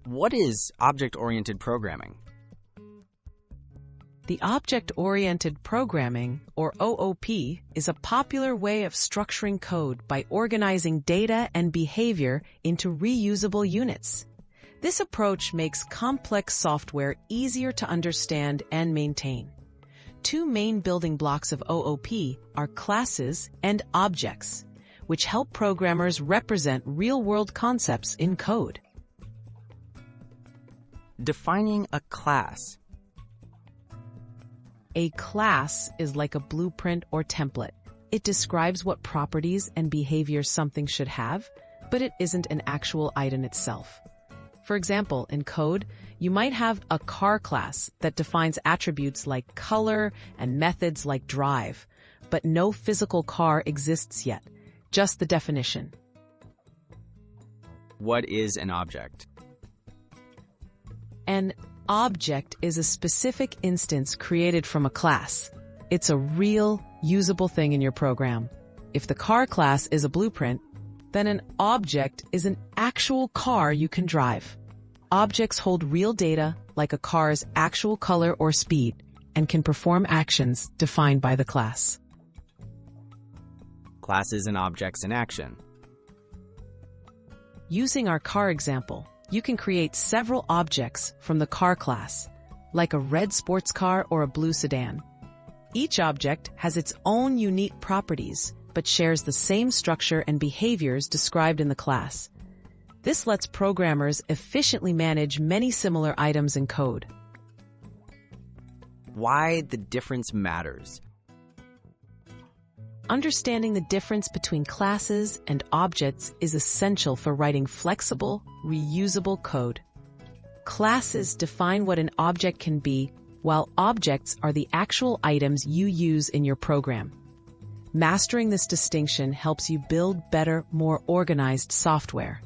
What is object-oriented programming? The Object-Oriented Programming, or OOP, is a popular way of structuring code by organizing data and behavior into reusable units. This approach makes complex software easier to understand and maintain. Two main building blocks of OOP are classes and objects, which help programmers represent real-world concepts in code. Defining a class. A class is like a blueprint or template. It describes what properties and behaviors something should have, but it isn't an actual item itself. For example, in code, you might have a car class that defines attributes like color and methods like drive, but no physical car exists yet, just the definition. What is an object? An object is a specific instance created from a class. It's a real, usable thing in your program. If the car class is a blueprint, then an object is an actual car you can drive. Objects hold real data, like a car's actual color or speed, and can perform actions defined by the class. Classes and objects in action. Using our car example, you can create several objects from the car class, like a red sports car or a blue sedan. Each object has its own unique properties, but shares the same structure and behaviors described in the class. This lets programmers efficiently manage many similar items in code. Why the difference matters. Understanding the difference between classes and objects is essential for writing flexible, reusable code. Classes define what an object can be, while objects are the actual items you use in your program. Mastering this distinction helps you build better, more organized software.